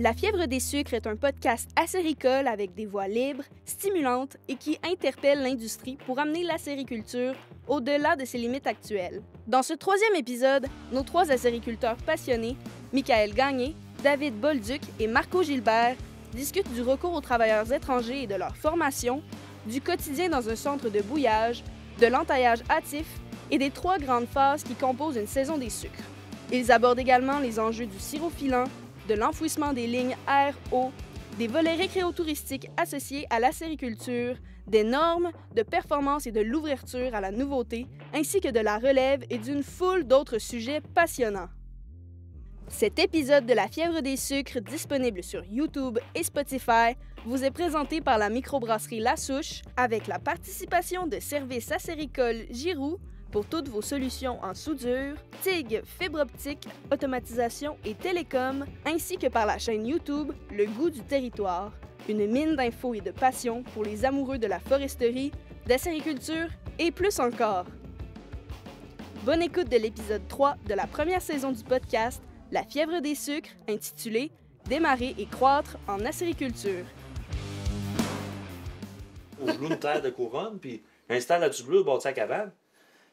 La fièvre des sucres est un podcast acéricole avec des voix libres, stimulantes et qui interpelle l'industrie pour amener l'acériculture au-delà de ses limites actuelles. Dans ce 3e épisode, nos 3 acériculteurs passionnés, Michael Gagné, David Bolduc et Marco Gilbert, discutent du recours aux travailleurs étrangers et de leur formation, du quotidien dans un centre de bouillage, de l'entaillage hâtif et des 3 grandes phases qui composent une saison des sucres. Ils abordent également les enjeux du sirop filant, de l'enfouissement des lignes air-eau, des volets récréotouristiques associés à l'acériculture, des normes, de performance et de l'ouverture à la nouveauté, ainsi que de la relève et d'une foule d'autres sujets passionnants. Cet épisode de La fièvre des sucres, disponible sur YouTube et Spotify, vous est présenté par la microbrasserie La Souche, avec la participation de Services acéricoles Giroux, pour toutes vos solutions en soudure, TIG, fibre optique, automatisation et télécom, ainsi que par la chaîne YouTube Le Goût du Territoire, une mine d'infos et de passion pour les amoureux de la foresterie, d'acériculture et plus encore. Bonne écoute de l'épisode 3 de la première saison du podcast La fièvre des sucres, intitulé Démarrer et croître en acériculture. On loue une terre de couronne, puis installe la tubeuse, bâtit la cabane.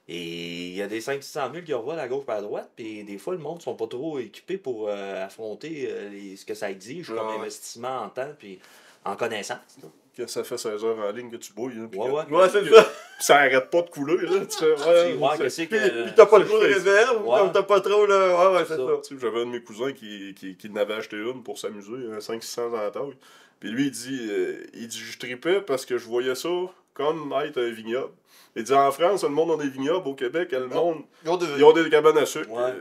Et il y a des 500-600 000 qui revolent à gauche et à droite, puis des fois, le monde ne sont pas trop équipés pour affronter ce que ça exige comme investissement en temps puis en connaissance. Que ça fait 16 heures en ligne que tu bouilles. Hein, ouais, c'est ça. Ça arrête pas de couler. Là, tu fais, puis t'as pas le coup de réserve, t'as pas trop le. Ouais, c'est ça. J'avais un de mes cousins qui n'avait acheté une pour s'amuser, 500-600 dans la taille. Puis lui, il dit je tripais parce que je voyais ça comme être un vignoble. Il dit en France, le monde a des vignobles, au Québec, le monde, ils ont des cabanes à sucre. Ouais.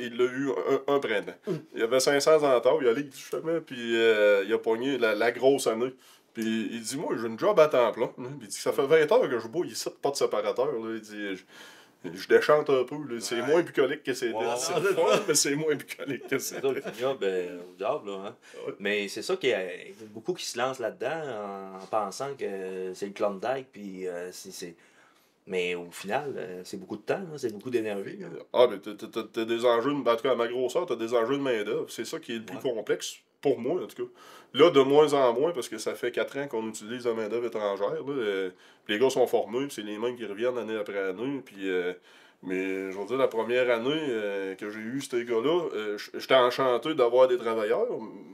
Il l'a eu un printemps. Il y avait 500 ans il allait justement, puis il a pogné la grosse année. Puis il dit, moi, j'ai une job à temps plein. Puis il dit, ça fait 20 heures que je bois, il ne pas de séparateur. Là. Il dit, je déchante un peu. Là. C'est moins bucolique que c'est c'est fun, mais c'est moins bucolique que c'est. C'est ça, le vignoble au diable, là. Hein? Ouais. Mais c'est ça qu'il y a beaucoup qui se lancent là-dedans en pensant que c'est le Klondike, puis c'est... Mais au final, c'est beaucoup de temps, hein, c'est beaucoup d'énergie. Là. Ah, mais t'as des enjeux, en tout cas à ma grosseur, t'as des enjeux de main-d'œuvre. C'est ça qui est le plus complexe, pour moi en tout cas. Là, de moins en moins, parce que ça fait 4 ans qu'on utilise la main-d'œuvre étrangère. Là, les gars sont formés, c'est les mêmes qui reviennent année après année. Puis, mais je veux dire, la première année que j'ai eu ces gars-là, j'étais enchanté d'avoir des travailleurs,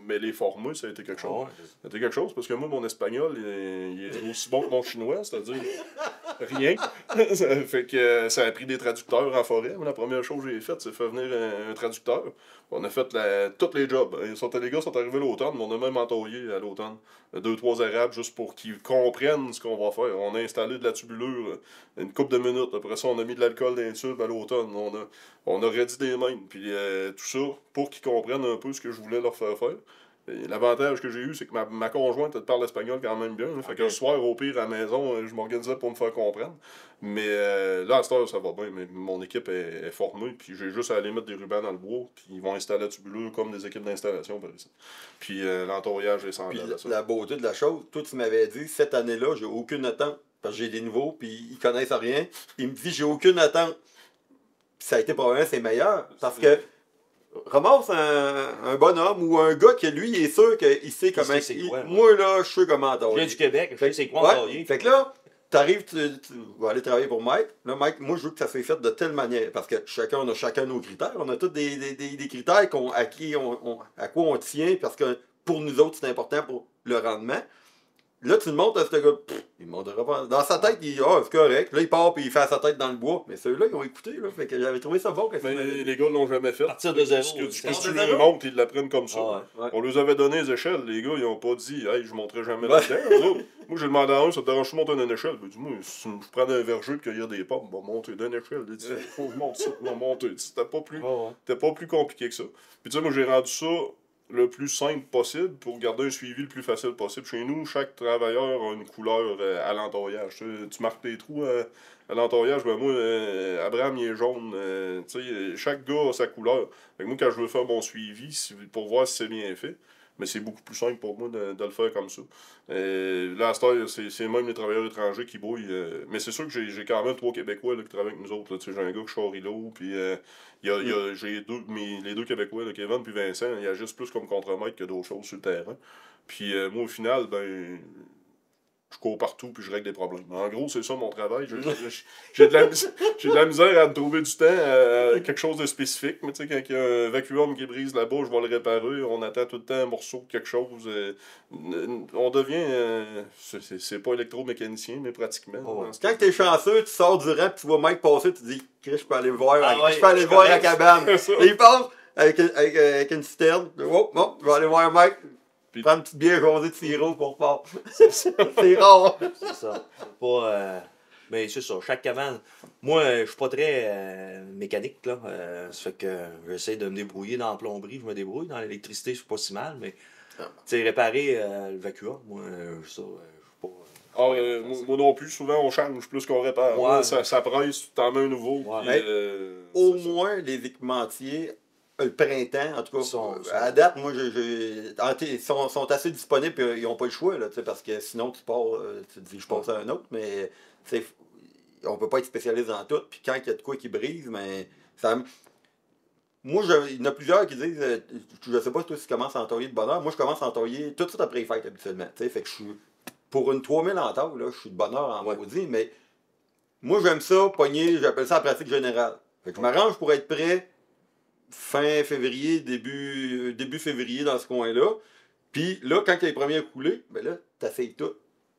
mais les former, ça a été quelque chose. Ça a été quelque chose, parce que moi, mon espagnol, il est aussi bon que mon chinois, c'est-à-dire rien. Ça fait que ça a pris des traducteurs en forêt. La première chose que j'ai faite, c'est faire venir un traducteur. On a fait tous les jobs. Les gars sont arrivés l'automne, mais on a même entoyé à l'automne 2-3 Arabes juste pour qu'ils comprennent ce qu'on va faire. On a installé de la tubulure une couple de minutes. Après ça, on a mis de l'alcool dans les tubes à l'automne. On a redit des mains. Puis tout ça pour qu'ils comprennent un peu ce que je voulais leur faire faire. Et l'avantage que j'ai eu, c'est que ma conjointe, elle parle espagnol quand même bien. Fait que le soir, au pire, à la maison, je m'organisais pour me faire comprendre. Mais là, à cette heure, ça va bien. Mais mon équipe est formée. Puis j'ai juste à aller mettre des rubans dans le bois. Puis ils vont installer la tubulure comme des équipes d'installation, par exemple. Puis l'entourage est semblable à ça. La beauté de la chose, toi, tu m'avais dit, cette année-là, j'ai aucune attente. Parce que j'ai des nouveaux, puis ils connaissent rien. Il me dit, j'ai aucune attente. Puis ça a été probablement ses meilleurs. Parce que ramasse un bonhomme ou un gars qui, lui, est sûr qu'il sait comment... Moi, là, je sais comment entailler. Je viens du Québec, je sais c'est quoi entailler. Fait que là, t'arrives, tu vas aller travailler pour Mike. Là, Mike, moi, je veux que ça soit fait de telle manière. Parce que on a chacun nos critères. On a tous des critères à quoi on tient. Parce que pour nous autres, c'est important pour le rendement. Là, tu le montres à ce gars, il ne montera pas. Dans sa tête, il dit, c'est correct. Là, il part et il fait sa tête dans le bois. Mais ceux-là, ils ont écouté. Là, fait que j'avais trouvé ça bon. Mais les gars ne l'ont jamais fait. À partir de zéro. Ce que tu les montres, ils l'apprennent comme ça. On leur avait donné les échelles. Les gars, ils n'ont pas dit, hey, je ne monterai jamais là-dedans. Moi, j'ai demandé à un, ça te dérange de monter d'une échelle. Ben, dis-moi, si je prends un verger et cueillir des pommes, je vais monter d'une échelle. Il dit, faut que je monte ça, je vais monter. C'était pas plus compliqué que ça. Puis, tu sais, moi, j'ai rendu ça le plus simple possible pour garder un suivi le plus facile possible. Chez nous, chaque travailleur a une couleur à l'entaillage. Tu marques tes trous à l'entaillage. Ben moi, Abraham, il est jaune. Chaque gars a sa couleur. Fait que moi, quand je veux faire mon suivi pour voir si c'est bien fait, Mais c'est beaucoup plus simple pour moi de le faire comme ça. Là, à cette heure, c'est même les travailleurs étrangers qui brouillent. Mais c'est sûr que j'ai quand même 3 Québécois là, qui travaillent avec nous autres. J'ai un gars qui Charilo, puis j'ai les 2 Québécois, là, Kevin puis Vincent, ils agissent plus comme contre-maître que d'autres choses sur le terrain. Puis moi, au final, ben, je cours partout puis je règle des problèmes. En gros, c'est ça mon travail. J'ai de la misère à me trouver du temps à quelque chose de spécifique. Mais tu sais, quand il y a un vacuum qui brise là-bas, je vais le réparer. On attend tout le temps un morceau de quelque chose. On devient... c'est pas électromécanicien, mais pratiquement. Oh. Quand t'es chanceux, tu sors du rang, tu vois Mike passer, tu dis, Chris, je peux aller voir, je peux aller voir à la cabane. Et il passe avec une citerne. Oh, bon, je vais aller voir Mike. Prends une petite bière rosée de sirop pour part. C'est rare. C'est ça. C'est pas. Mais c'est ça. Chaque cabane. Moi, je suis pas très mécanique, là. Ça fait que j'essaie de me débrouiller dans la plomberie, je me débrouille. Dans l'électricité, je suis pas si mal, mais. Tu sais, réparer le vacuum, moi, ça, je suis pas. Moi non plus, souvent on change plus qu'on répare. Ouais. Ça presse, t'en mets un nouveau. Ouais. Puis, au moins, les équipementiers, le printemps, en tout cas, à date, moi, ils sont assez disponibles et ils n'ont pas le choix, là, parce que sinon, tu pars, tu te dis, je passe à un autre, mais on peut pas être spécialiste dans tout. Puis quand il y a de quoi qui brise, mais ça. Moi, il y en a plusieurs qui disent, je sais pas toi si tu commences à entailler de bonne heure, moi je commence à entailler tout de suite après les fêtes habituellement. Fait que je suis, pour une 3000 entailles, là, je suis de bonne heure en maudit, mais moi j'aime ça, pogner, j'appelle ça la pratique générale. Fait que je m'arrange pour être prêt fin février, début février dans ce coin-là. Puis là, quand il y a les premiers à couler, ben là, t'essayes tout.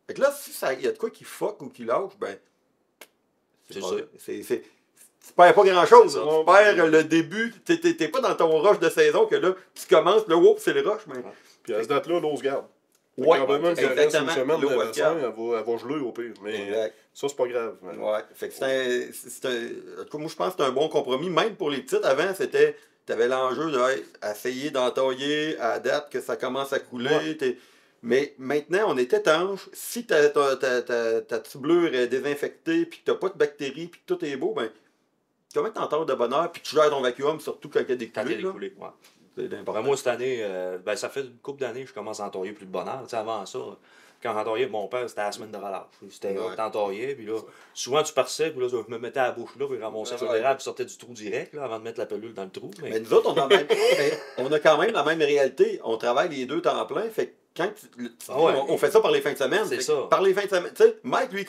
Fait que là, si il y a de quoi qui fuck ou qui lâche, ben. C'est ça. Tu perds pas grand-chose. Ça. Tu perds le début. T'es pas dans ton rush de saison que là, tu commences, là, whoop, c'est le rush. Mais... Puis à ce date-là, l'eau se garde. Ouais, même si elle reste une exactement. semaine L'eau, de elle se bassin, garde. elle va geler au pire. Mais Exact. ça, c'est pas grave. Ouais. Fait que en tout cas, moi, je pense que c'est un bon compromis. Même pour les petites, avant, c'était. T'avais l'enjeu d'essayer d'entailler à date que ça commence à couler. Ouais. Mais maintenant, on est étanche. Si ta tublure est désinfectée, puis que t'as pas de bactéries, puis que tout est beau, ben, comment t'entailles de bonne heure, puis que tu gères ton vacuum, surtout quand il y a des Quand il y coulées. a des coulées, ouais. C'est important. Moi, cette année, ça fait une couple d'années que je commence à entailler plus de bonheur. Tu sais, avant ça, quand j'entaillais avec mon père, c'était la semaine de relâche. C'était là que t'entaillais, puis là, souvent tu parçais, puis là, je me mettais à la bouche là, puis je ramassais sur l'érable, puis sortais du trou direct, là, avant de mettre la pelule dans le trou. Mais nous autres, on a quand même la même réalité. On travaille les deux temps plein, fait que quand on fait ça par les fins de semaine. C'est ça. Par les fins de semaine. Tu sais, Mike, lui,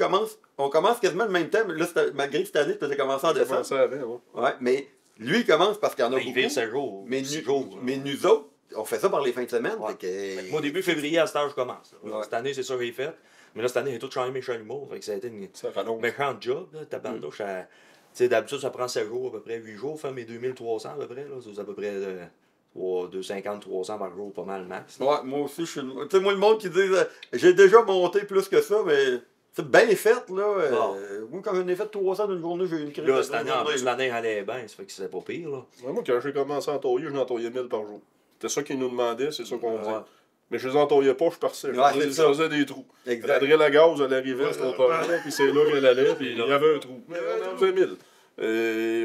on commence quasiment le même temps. Là, malgré que cette année, tu as commencé en décembre. Ça avant, Ouais, mais lui, il commence parce qu'il y en a beaucoup. Il vire 7 jours. Mais, 6 jours. mais nous autres, on fait ça par les fins de semaine. Ouais. Fait que... Moi, début février, à cette heure, je commence. Ouais. Cette année, c'est ça que j'ai fait. Mais là, cette année, j'ai tout changé mes chalumeaux. Fait que ça a été une ça rallonge. méchante job. Tu sais, d'habitude, ça prend 7 jours, à peu près 8 jours. Faire mes 2300 à peu près. C'est à peu près 250-300 par jour, pas mal max. Ouais, moi aussi, je suis. Tu sais, moi, le monde qui dit j'ai déjà monté plus que ça, mais c'est bien fait, là. Moi, quand j'en ai fait 300 d'une journée, j'ai eu une crise. Là, cette année, en plus, l'année allait bien, ça fait que c'était pas pire, là. Ouais, moi, quand j'ai commencé à entailler, je n'entaillais 1000 par jour. C'était ça qu'ils nous demandaient, c'est ça qu'on faisait. Ouais. Mais je les entaillais pas, je partais. Je faisais des trous. Exact. La drill à gaz, elle arrivait, c'était au torrent, puis c'est là qu'elle allait, puis il y avait un trou. Mais on en faisait 1000.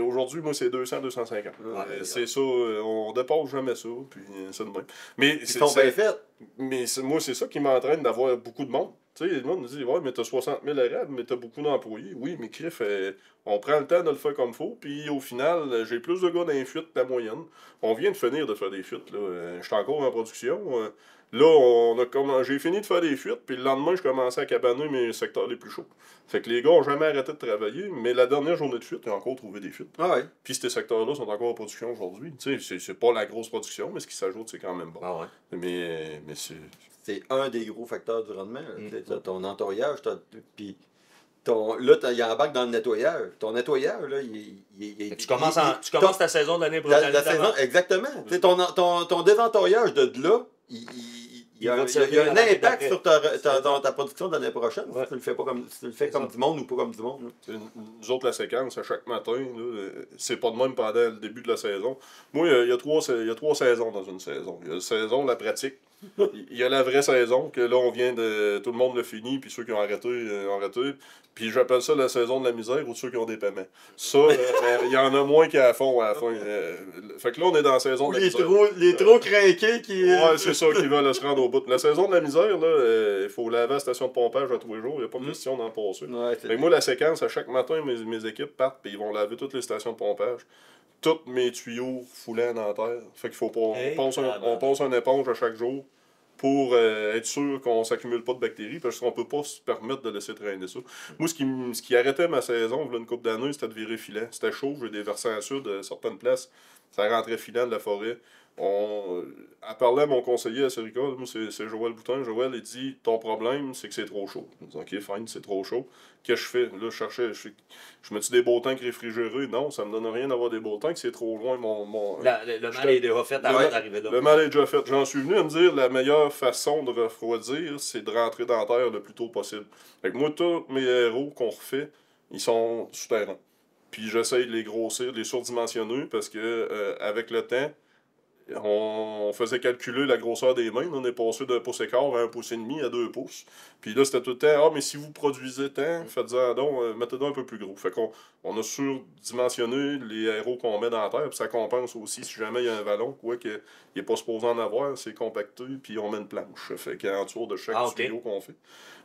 Aujourd'hui, moi, c'est 200-250. C'est ça, on dépasse jamais ça, puis c'est de même. Mais Ils sont bien faits. Mais moi, c'est ça qui m'entraîne d'avoir beaucoup de monde. Tu sais, le monde me dit, ouais, mais t'as 60 000 arables, mais t'as beaucoup d'employés. Oui, mais Criff, on prend le temps de le faire comme il faut, puis au final, j'ai plus de gars dans les fuites que la moyenne. On vient de finir de faire des fuites, là. Je suis encore en production. Là, j'ai fini de faire des fuites, puis le lendemain, je commençais à cabaner mes secteurs les plus chauds. Fait que les gars ont jamais arrêté de travailler, mais la dernière journée de fuite, ils ont encore trouvé des fuites. Ah ouais. Puis ces secteurs-là sont encore en production aujourd'hui. Tu sais, c'est pas la grosse production, mais ce qui s'ajoute, c'est quand même bon. Ah ouais. Mais c'est... C'est un des gros facteurs du rendement. T'as ton entaillage, puis là, il embarque dans le nettoyage. Ton nettoyage, là, Tu commences ta saison de l'année prochaine. La saison, exactement. Ton désentaillage de là, il y a un impact sur ta production de l'année prochaine. Ouais. Si tu le fais pas comme, si tu le fais comme du monde ou pas comme du monde. Nous autres, la séquence, à chaque matin, là, c'est pas de même pendant le début de la saison. Moi, il y a trois saisons dans une saison. Il y a la saison, la pratique, Il y a la vraie saison, que là, on vient de. Tout le monde l'a fini, puis ceux qui ont arrêté, ont arrêté. Puis j'appelle ça la saison de la misère ou ceux qui ont des paiements. Ça, il y en a moins qu'à la fond à la fin. Fait que là, on est dans la saison de la misère. Les trop craqués qui. Ouais, c'est ça, qui veulent se rendre au bout. La saison de la misère, là, il faut laver la station de pompage à tous les jours. Il n'y a pas de question d'en passer. Ouais, Fait que moi, la séquence, à chaque matin, mes équipes partent, puis ils vont laver toutes les stations de pompage. Tous mes tuyaux foulants dans la terre. Fait qu'il faut pas. On passe une éponge à chaque jour pour être sûr qu'on ne s'accumule pas de bactéries, parce qu'on ne peut pas se permettre de laisser traîner ça. Moi, ce qui arrêtait ma saison, une couple d'années, c'était de virer filet. C'était chaud, j'ai des versants sud à certaines places. Ça rentrait filant de la forêt. À parler à mon conseiller à Séricole, moi c'est Joël Boutin. Joël, il dit ton problème, c'est que c'est trop chaud. Je dis ok, fine, c'est trop chaud. Qu'est-ce que je fais? Là, je mets-tu des beaux tanks réfrigérés? Non, ça me donne rien d'avoir des beaux tanks, c'est trop loin. Le mal est déjà fait avant d'arriver là. Le mal est déjà fait. J'en suis venu à me dire la meilleure façon de refroidir, c'est de rentrer dans la terre le plus tôt possible. Fait que moi, tous mes héros qu'on refait, ils sont souterrains. Puis j'essaye de les grossir, de les surdimensionner, parce que avec le temps, on faisait calculer la grosseur des mains. On est passé d'un pouce et quart à 1,5 pouce à 2 pouces. Puis là, c'était tout le temps, mais si vous produisez tant, faites-en donc, mettez-en un peu plus gros. Fait qu'on a surdimensionné les aéros qu'on met dans la terre, puis ça compense aussi si jamais il y a un vallon, quoi, qu'il n'est pas supposé en avoir, c'est compacté, puis on met une planche. Fait qu'entour de chaque tuyau qu'on fait.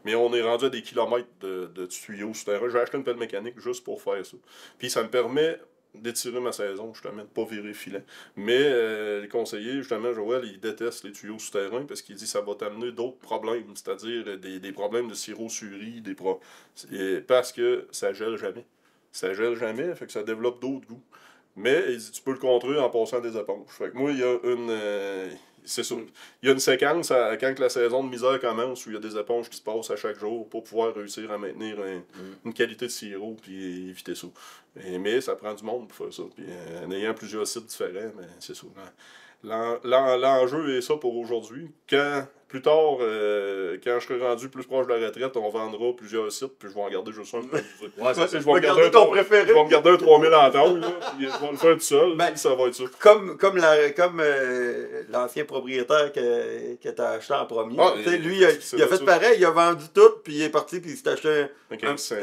Mais on est rendu à des kilomètres de tuyaux souterrains. J'ai acheté une pelle mécanique juste pour faire ça. Puis ça me permet d'étirer ma saison, justement, de pas virer filet. Mais les conseillers, justement, Joël, il déteste les tuyaux souterrains parce qu'il dit que ça va t'amener d'autres problèmes, c'est-à-dire des problèmes de sirosurie, parce que ça gèle jamais. Ça gèle jamais, fait que ça développe d'autres goûts. Mais il dit tu peux le contrer en passant des éponges. Fait que moi, il y a une. C'est ça. Il y a une séquence quand la saison de misère commence où il y a des éponges qui se passent à chaque jour pour pouvoir réussir à maintenir une qualité de sirop puis éviter ça. Mais ça prend du monde pour faire ça. Puis, en ayant plusieurs sites différents, mais c'est ça. L'enjeu est ça pour aujourd'hui. Plus tard, quand je serai rendu plus proche de la retraite, on vendra plusieurs sites, puis je vais en garder juste un. Je vais garder ton préféré. Je vais me garder un 3000 en tôle, puis je vais le faire tout seul, ça va être ça. Comme l'ancien propriétaire que tu as acheté en premier. Lui, il a fait pareil, il a vendu tout, puis il est parti, puis il s'est acheté un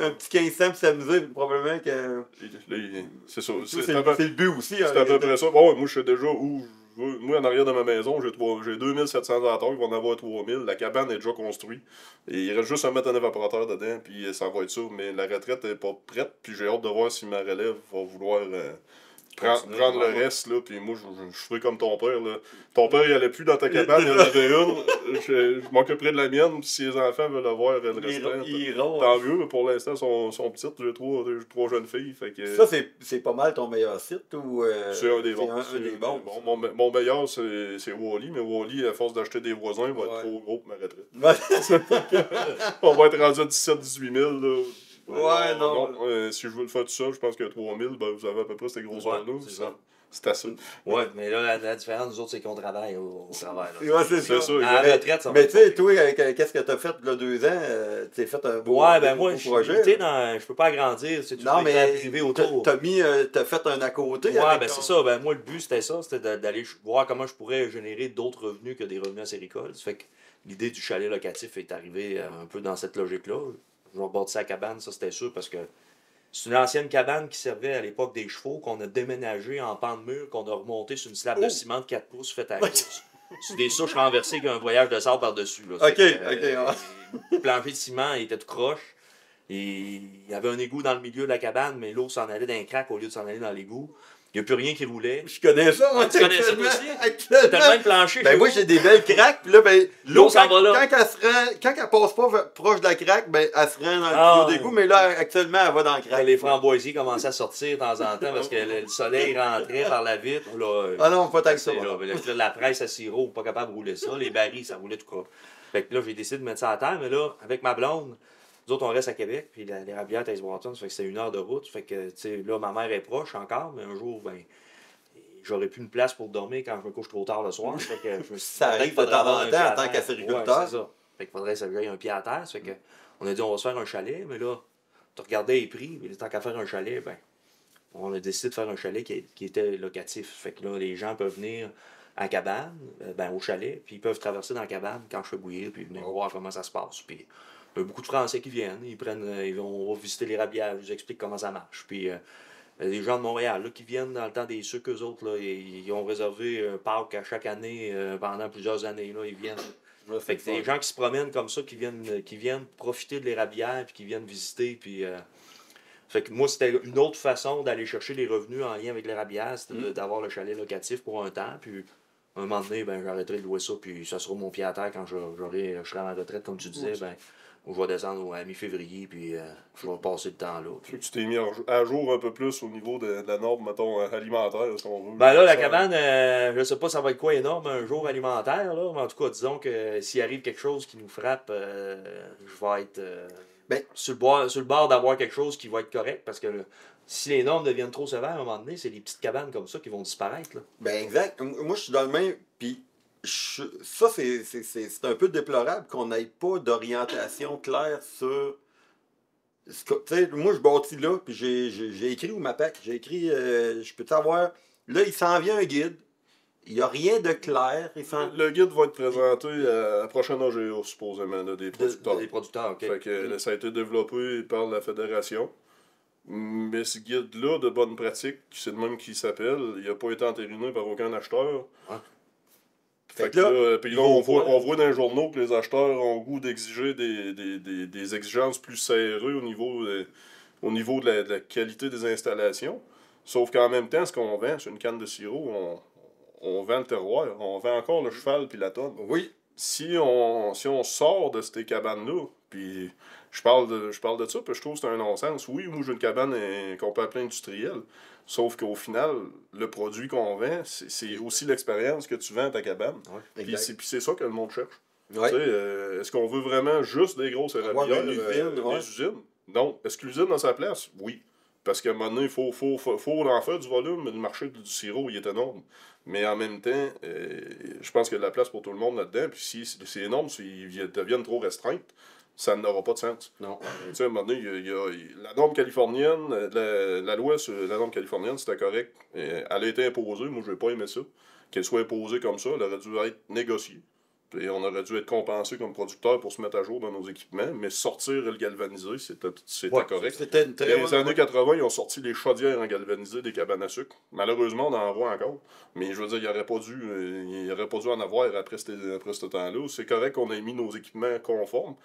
petit 15 cents pour s'amuser, probablement que. C'est ça. C'est le but aussi. C'est à peu près ça. Bon, moi, je sais déjà où. Moi, en arrière de ma maison, j'ai 2700 hectares, il va en avoir 3000. La cabane est déjà construite. Et il reste juste à mettre un évaporateur dedans, puis ça va être ça. Mais la retraite n'est pas prête, puis j'ai hâte de voir si ma relève va vouloir prendre le reste. Là, puis moi, je ferai comme ton père. Là. Ton père, il allait plus dans ta cabane, il y en avait une. Je m'occuperai de la mienne, puis si les enfants veulent avoir le restant, tant mieux. Mais pour l'instant, ils sont petites. J'ai trois jeunes filles. Fait que, ça, c'est pas mal ton meilleur site? Ou c'est un des bons. Un des bons. Mon meilleur, c'est Wally. Mais Wally, à force d'acheter des voisins, va être trop gros pour ma retraite. On va être rendu à 17-18 000. Là. Non. Si je veux le faire tout seul, je pense que 3000, vous avez à peu près ces grosses-là. C'est assez. Ouais, mais là, la différence, nous autres, c'est qu'on travaille au travail. Ouais, c'est ça. À la retraite, ça va. Mais tu sais, toi, qu'est-ce que tu as fait là 2 ans? Tu as fait un beau moi, projet. Je peux pas agrandir. C'est tout privé autour. T'as fait un à côté. C'est ça. Moi, le but, c'était ça. C'était d'aller voir comment je pourrais générer d'autres revenus que des revenus à Séricole. Ça fait que l'idée du chalet locatif est arrivée un peu dans cette logique-là. Je vais rebâtir la cabane, ça c'était sûr, parce que c'est une ancienne cabane qui servait à l'époque des chevaux, qu'on a déménagé en pan de mur, qu'on a remonté sur une slab de ciment de 4 pouces faite à course. C'est des souches renversées avec un voyage de sable par-dessus. Là. Le plancher de ciment était tout croche. Et il y avait un égout dans le milieu de la cabane, mais l'eau s'en allait d'un crack au lieu de s'en aller dans l'égout. Il n'y a plus rien qui roulait. Je connais ça, moi. Tu connais ça aussi? T'as le même plancher. Moi, j'ai des belles craques. Puis là, l'eau s'en va là. Quand elle passe pas proche de la craque, elle se rend dans le tuyau d'égout. Mais là, actuellement, elle va dans la craque. Les framboisiers commençaient à sortir de temps en temps parce que le soleil rentrait par la vitre. Là, non, pas tant que ça. La presse à sirop, pas capable de rouler ça. Les barils, ça roulait tout croche. Fait que là, j'ai décidé de mettre ça à terre. Mais là, avec ma blonde, nous autres, on reste à Québec. Puis l'érablière à Icebroton, ça fait que c'est 1 heure de route. Fait que, tu sais, là, ma mère est proche encore. Mais un jour, j'aurais plus une place pour dormir quand je me couche trop tard le soir. Fait que ça arrive de temps en temps en tant qu'agriculteur. Ouais, c'est ça. Fait qu'il faudrait que j'aille un pied à terre. Fait que on a dit on va se faire un chalet, mais là, tu regardais les prix, mais tant qu'à faire un chalet, on a décidé de faire un chalet qui était locatif. Fait que là, les gens peuvent venir à la cabane, au chalet, puis ils peuvent traverser dans la cabane quand je fais bouillir, puis venir voir comment ça se passe. Puis il y a beaucoup de Français qui viennent, on va visiter l'érablière, je vous explique comment ça marche. Puis les gens de Montréal là, qui viennent dans le temps des sucres, eux autres, là, ils ont réservé un parc à chaque année pendant plusieurs années. Là, ils viennent. Fait que c'est des gens qui se promènent comme ça, qui viennent profiter de l'érablière, puis qui viennent visiter. Puis, fait que moi, c'était une autre façon d'aller chercher les revenus en lien avec l'érablière, c'était d'avoir le chalet locatif pour un temps. Puis, un moment donné, j'arrêterai de louer ça, puis ça sera mon pied à terre quand je serai à la retraite, comme tu disais. Je vais descendre à mi-février, puis je vais passer le temps là. Tu t'es mis à jour un peu plus au niveau de la norme, mettons, alimentaire, si on veut. Là, la cabane, je sais pas ça va être quoi énorme un jour alimentaire, là, mais en tout cas, disons que s'il arrive quelque chose qui nous frappe, je vais être sur le bord d'avoir quelque chose qui va être correct, parce que si les normes deviennent trop sévères, à un moment donné, c'est des petites cabanes comme ça qui vont disparaître. Là. Exact. Moi, je suis dans le même, puis ça, c'est un peu déplorable qu'on n'ait pas d'orientation claire sur... moi, je bâtis là, puis j'ai écrit au MAPAC, j'ai écrit, je peux savoir, là, il s'en vient un guide, il n'y a rien de clair. Le guide va être présenté à la prochaine AGA, supposément, là, des producteurs. Des producteurs, OK. Fait que, ça a été développé par la fédération. Mais ce guide-là, de bonne pratique, c'est le même qui s'appelle, il n'a pas été entériné par aucun acheteur. Ouais. Fait que là, puis là, on voit dans les journaux que les acheteurs ont le goût d'exiger des exigences plus serrées au niveau de la qualité des installations. Sauf qu'en même temps, ce qu'on vend, c'est une canne de sirop, on vend le terroir, on vend encore le cheval puis la tonne. Oui. Si on sort de ces cabanes-là, puis je parle de ça, puis je trouve que c'est un non-sens. Oui, moi j'ai une cabane qu'on peut appeler industrielle. Sauf qu'au final, le produit qu'on vend, c'est aussi l'expérience que tu vends à ta cabane. Ouais, puis c'est ça que le monde cherche. Ouais. Est-ce qu'on veut vraiment juste des grosses érablières, des usines? Non. Est-ce que l'usine a sa place? Oui. Parce qu'à un moment donné, il faut en faire du volume, mais le marché du sirop, il est énorme. Mais en même temps, je pense qu'il y a de la place pour tout le monde là-dedans. Puis si ces normes deviennent trop restreintes, ça n'aura pas de sens. Non. Tu sais, à un moment donné, il y a la norme californienne, la loi sur la norme californienne, c'était correct. Elle a été imposée. Moi, je n'ai pas aimé ça. Qu'elle soit imposée comme ça, elle aurait dû être négociée. Et on aurait dû être compensé comme producteur pour se mettre à jour dans nos équipements, mais sortir le galvanisé, c'était correct. C'était une très Dans les années 80, ils ont sorti les chaudières en galvanisé des cabanes à sucre. Malheureusement, on en voit encore. Mais je veux dire, il n'aurait pas dû en avoir après ce temps-là. C'est correct qu'on ait mis nos équipements conformes.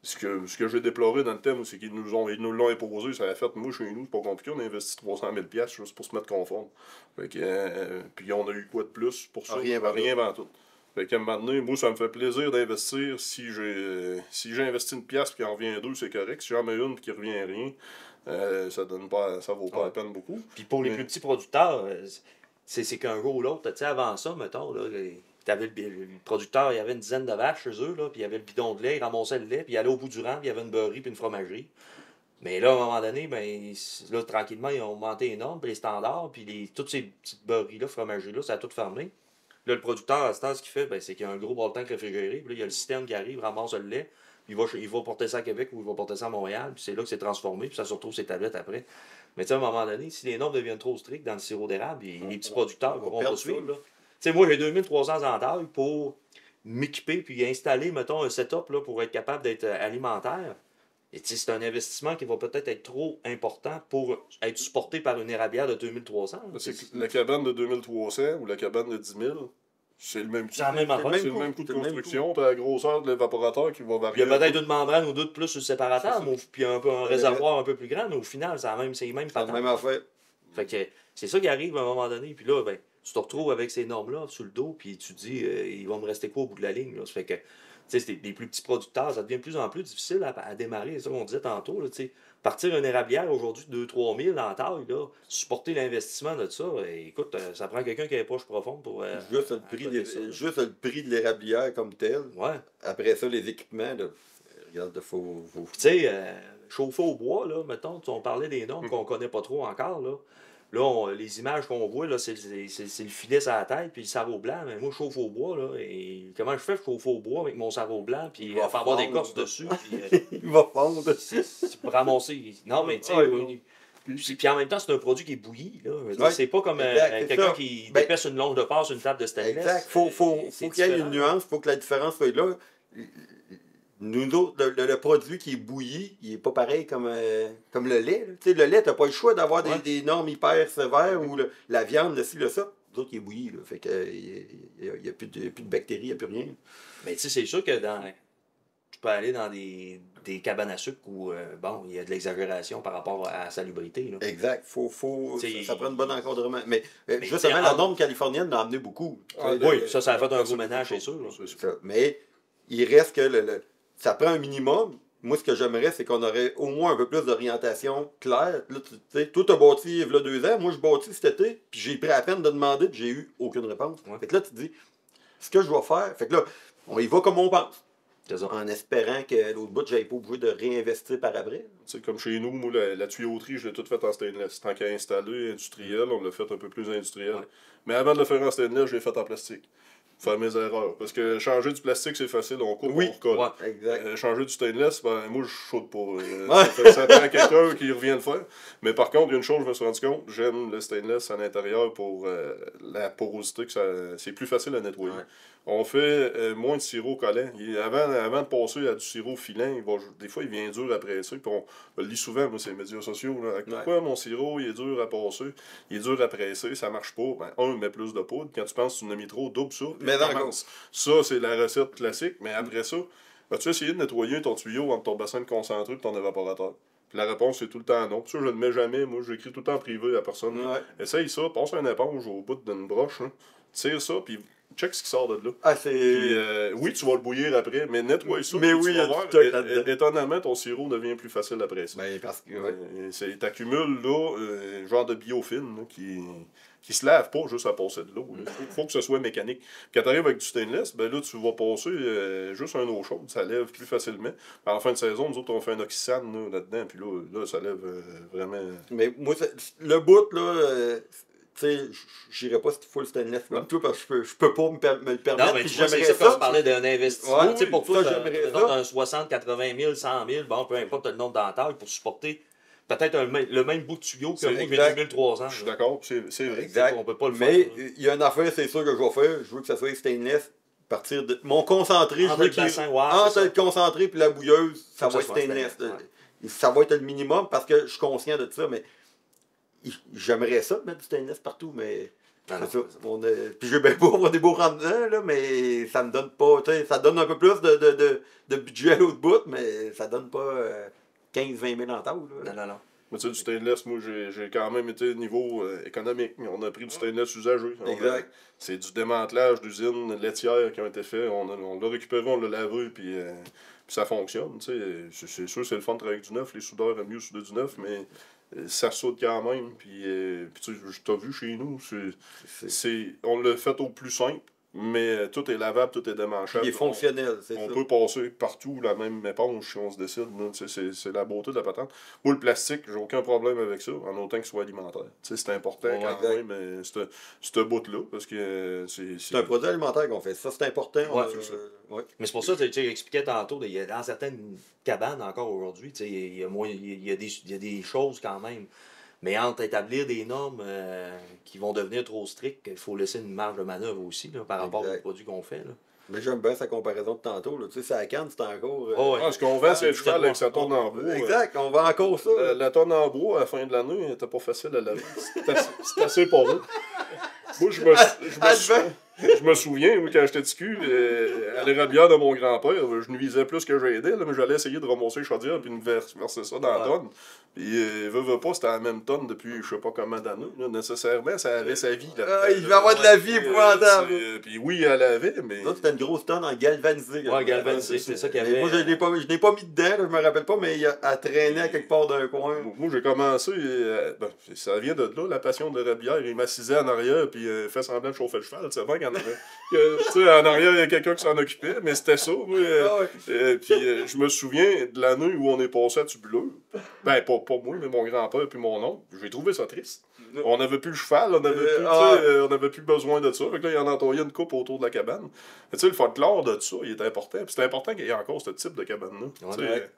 Ce que j'ai déploré dans le thème, c'est qu'ils nous l'ont imposé. Ça a fait, moi, chez nous, c'est pas compliqué. On a investi 300 000 $ juste pour se mettre conforme. Fait que, puis on a eu quoi de plus pour ça? Rien avant tout. Fait qu'à un moment donné, moi, ça me fait plaisir d'investir. Si j'ai investi une pièce et qu'il en revient deux, c'est correct. Si j'en mets une et qu'il revient rien, ça vaut pas la peine beaucoup. Puis pour les plus petits producteurs, c'est qu'un jour ou l'autre, tu sais, avant ça, mettons, là, t'avais le producteur, il y avait une dizaine de vaches chez eux, là, puis il y avait le bidon de lait, il ramassait le lait, puis il allait au bout du rang, puis il y avait une beurrerie puis une fromagerie. Mais là, à un moment donné, là, tranquillement, ils ont augmenté les normes, puis les standards, puis toutes ces petites beurreries-là, fromageries-là, ça a tout fermé. Là, le producteur, à ce temps, ce qu'il fait, c'est qu'il y a un gros bol-tank réfrigéré, puis là, il y a le système qui arrive, ramasse le lait, puis il va porter ça à Québec ou il va porter ça à Montréal, puis c'est là que c'est transformé, puis ça se retrouve ses tablettes après. Mais tu sais, à un moment donné, si les normes deviennent trop strictes dans le sirop d'érable, les petits producteurs ne pourront pas suivre. Tu sais, moi, j'ai 2300 entailles pour m'équiper puis installer, mettons, un setup là, pour être capable d'être alimentaire. Et tu sais, c'est un investissement qui va peut-être être trop important pour être supporté par une érablière de 2300. La cabane de 2300 ou la cabane de 10 000, c'est le même coût. C'est le même coût de construction. Tu as la grosseur de l'évaporateur qui va varier. Il y a peut-être une membrane ou deux de plus sur le séparateur, puis un réservoir un peu plus grand, mais au final, c'est les mêmes patentes. Même affaire. Fait que c'est ça qui arrive à un moment donné. Puis là, tu te retrouves avec ces normes-là sur le dos, puis tu te dis, il va me rester quoi au bout de la ligne? Là? Ça fait que, tu sais, les plus petits producteurs, ça devient de plus en plus difficile à démarrer. C'est ça qu'on disait tantôt. Là, partir une érablière aujourd'hui de 2-3 000 en taille, là, supporter l'investissement de ça, écoute, ça prend quelqu'un qui a les poches profondes pour. Juste le prix de l'érablière comme tel. Ouais. Après ça, les équipements, là, regarde, faut... Tu sais, chauffer au bois, là, mettons, on parlait des normes qu'on connaît pas trop encore, là. Là, les images qu'on voit, là, c'est le filet sur la tête, puis le sarrau blanc. Mais moi, je chauffe au bois, là. Et comment je fais? Je chauffe au bois avec mon sarrau blanc, puis il va avoir des corses dessus. Puis, il va fondre. C'est pour ramasser. Non, mais tu sais, Puis en même temps, c'est un produit qui est bouilli. Là. Je veux dire, Ouais, c'est pas comme exact, c'est quelqu'un ça. qui Ben, dépêche une longe de passe sur une table de stainless. Exact. Faut C'est qu'il y ait différent. une nuance, faut que la différence soit là. Nous autres, le produit qui est bouilli, il est pas pareil comme le lait. Là. Tu sais, le lait, t'as pas le choix d'avoir Ouais. des normes hyper sévères ou la viande, le ci, le ça. Nous autres, il est bouilli. Là. Fait que il n'y a plus de bactéries, il n'y a plus rien. Mais tu sais, c'est sûr que tu peux aller dans des cabanes à sucre où bon, il y a de l'exagération par rapport à la salubrité. Là. Exact. T'sais, Ça prend un bon encadrement. Mais justement, t'sais, la norme californienne l'a amené beaucoup. Ah, Oui, ça a fait un gros ménage, c'est sûr. Là. C'est ça. Mais il reste que ça prend un minimum. Moi, ce que j'aimerais, c'est qu'on aurait au moins un peu plus d'orientation claire. Là, tu sais, toi, tu as bâti il y a 2 ans. Moi, je bâtis cet été. Puis j'ai pris la peine de demander. Puis j'ai eu aucune réponse. Ouais. Fait que là, tu te dis, ce que je vais faire. Fait que là, on y va comme on pense. C'est ça. En espérant que l'autre bout, j'avais pas obligé de réinvestir par après. Tu sais, comme chez nous, moi, la tuyauterie, je l'ai toute faite en stainless. Tant qu'à installer industriel, on l'a fait un peu plus industriel. Ouais. Mais avant de le faire en stainless, je l'ai fait en plastique. Faire mes erreurs. Parce que changer du plastique, c'est facile, on coupe, Oui. on recolle. Ouais. Exact. Changer du stainless, ben moi je saute pas. Ouais. Ça prend quelqu'un qui revient le faire. Mais par contre, il y a une chose, je me suis rendu compte, j'aime le stainless à l'intérieur pour la porosité, que c'est plus facile à nettoyer. Ouais. On fait moins de sirop collant. Avant de passer à du sirop filant, des fois il vient dur à presser. Puis on le lit souvent, moi, sur les médias sociaux. Là. Pourquoi mon sirop il est dur à passer, il est dur à presser, ça marche pas. Ben, met plus de poudre. Quand tu penses que tu en as mis trop, double ça. Mais commence. Ça, c'est la recette classique. Mais après ça, as-tu essayé de nettoyer ton tuyau entre ton bassin de concentré et ton évaporateur? Puis la réponse, c'est tout le temps non. Puis ça, je ne le mets jamais. Moi, j'écris tout le temps en privé à personne. Ouais. Essaye ça, passe une éponge au bout d'une broche. Hein. Tire ça, puis check ce qui sort de là. Ah, c'est. Puis, oui, tu vas le bouillir après, mais nettoie ça. Mais puis oui, tu il y a vas du voir, stock là-dedans. étonnamment, ton sirop devient plus facile après ça. Ben, parce que. Ouais. T'accumules là un genre de biofilm là, qui se lave pas juste à passer de l'eau. Il faut que ce soit mécanique. Quand tu arrives avec du stainless, ben là, tu vas passer juste un eau chaude, ça lève plus facilement. En fin de saison, nous autres, on fait un oxysane là-dedans, puis là, ça lève vraiment. Mais moi, le bout, là. Tu sais, j'irais pas full stainless comme toi parce que je peux pas me le permettre. Non, mais puis tu vois, c'est j'aimerais ça quand tu parlais d'un investissement. Ouais, Tu sais, pour ça, toi, j'aimerais mettons, ça. un 60, 80 000, 100 000, bon, peu importe le nombre d'entailles pour supporter peut-être le même bout de tuyau que C'est moi, j'ai exact. 2003 ans. Je suis d'accord, c'est vrai. Exact. On peut pas le Mais faire. il y a une affaire, c'est sûr que je vais faire. Je veux que ça soit stainless. À partir de mon concentré, Entre je veux le bassin, ouais, entre c'est le concentré et la bouilleuse, ça Faut va que être ça soit stainless. stainless, Ça va être le minimum parce que je suis conscient de ça, mais j'aimerais ça mettre du stainless partout, mais Non, c'est ça. Puis j'ai bien beau avoir des beaux rendements, là, mais ça me donne pas. Tu sais, ça donne un peu plus de budget à l'autre bout, mais ça donne pas 15-20 000 en taille. Non. Mais tu sais, du stainless, moi, j'ai quand même été au niveau économique. On a pris du stainless usagé. Exact. C'est du démantelage d'usines laitières qui ont été faits. On l'a récupéré, on l'a lavé, puis ça fonctionne. Tu sais. C'est sûr, c'est le fun de travailler avec du neuf. Les soudeurs aiment mieux souder du neuf, mais ça soude quand même. Puis tu sais, t'as vu chez nous, on l'a fait au plus simple. Mais tout est lavable, tout est démanchable. Il est fonctionnel, c'est On ça. peut passer partout la même éponge si on se décide. C'est la beauté de la patente. Moi, le plastique, j'ai aucun problème avec ça, en autant qu'il soit alimentaire. C'est important quand exact. même, ce bout-là, parce que C'est un produit alimentaire qu'on fait. Ça, c'est important. Ouais, c'est ça. Ouais. Mais c'est pour ça, tu sais, j'expliquais tantôt, il y a dans certaines cabanes encore aujourd'hui, tu sais, il y a des choses quand même. Mais entre établir des normes qui vont devenir trop strictes, il faut laisser une marge de manœuvre aussi là, par rapport Exact. aux produits qu'on fait. Là. Mais j'aime bien sa comparaison de tantôt. Là. Tu sais, sa canne, c'est encore. Oh, ouais. Ce qu'on vend, c'est le cheval avec sa tonne en bois. Exact, on vend encore ça. La tonne en bois, à la fin de l'année, elle n'était pas facile à laver. C'est assez poreux. Moi, je me souviens, oui, quand j'étais petit cul, à l'érablière de mon grand-père, je nuisais plus que j'aidais, mais j'allais essayer de ramasser le chaudière puis de verser ça dans la tonne. Puis, veut pas, c'était la même tonne depuis je sais pas combien d'années. Là. Nécessairement, ça avait sa vie. Là. Il va avoir de la vie épouvantable. Puis oui, elle avait, mais. Là, c'était une grosse tonne en galvanisé. Ouais, galvanisé, c'est ça qu'il y Mais avait. moi, je l'ai pas mis dedans, là, je me rappelle pas, mais elle traînait à quelque part d'un coin. Moi, j'ai commencé, ça vient de là, la passion de l'érablière. Il m'assisait en arrière, puis fait semblant de chauffer le cheval. C'est vrai qu'il y en avait. Tu sais, en arrière, il y a quelqu'un qui s'en occupait, mais c'était ça. Moi, puis je me souviens de l'année où on est passé à Tubuleux. Ben, pas moi, mais mon grand-père puis mon oncle. J'ai trouvé ça triste. On n'avait plus le cheval, on n'avait plus besoin de ça. Fait que là, il en entoyait une coupe autour de la cabane. Tu sais, le folklore de ça, il est important. Puis c'est important qu'il y ait encore ce type de cabane-là. Ouais, Tu sais,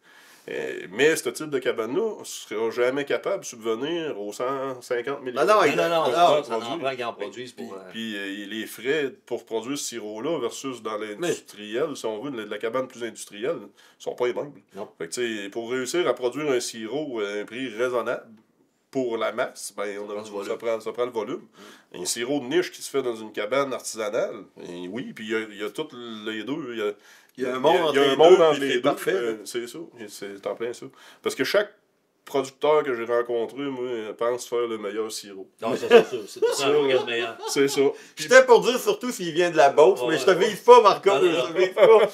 Mais ce type de cabane-là ne sera jamais capable de subvenir aux 150 millions. Non, non, Ça en prend qu'ils en produisent Puis, pour... les frais pour produire ce sirop-là versus dans l'industriel, si on veut, de la cabane plus industrielle, ne sont pas les mêmes. Non. Fait que, tu sais, pour réussir à produire un sirop à un prix raisonnable pour la masse, ben, ça prend le volume. Un sirop de niche qui se fait dans une cabane artisanale, et oui, puis il y a tous les deux. Il y a un monde entre les deux. Parfait. C'est ça, c'est en plein ça. Parce que chaque producteur que j'ai rencontré, moi, pense faire le meilleur sirop. Non, c'est ça. C'est tout ça le meilleur. C'est ça. J'étais pour dire surtout s'il vient de la Beauce, mais je te vise pas, Marco. Je te vise pas.